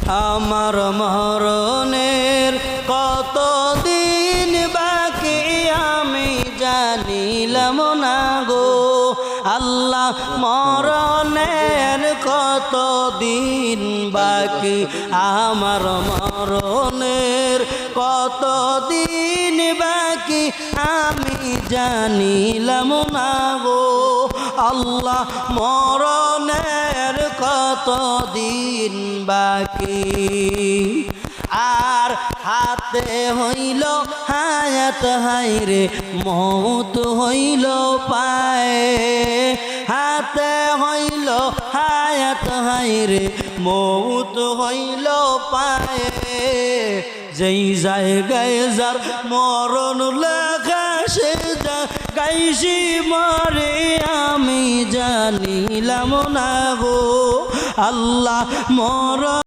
আমার মরণের কতদিন বাকি আমি জানিলাম না গো আল্লাহ মরণের কতদিন বাকি আমার মরণের কতদিন বাকি আমি জানিলাম না গো আল্লাহ মরণের কতদিন বাকি আর হাতে হইল হায়াত হায়রে মৌত হইল পায়ে হাতে হইল হায়াত হায়রে মৌত হইল পায়ে যেই জায়গায় যার মরণ লেখা সে গাইছি মরে আমি জানিলাম না গো আল্লাহ মরণ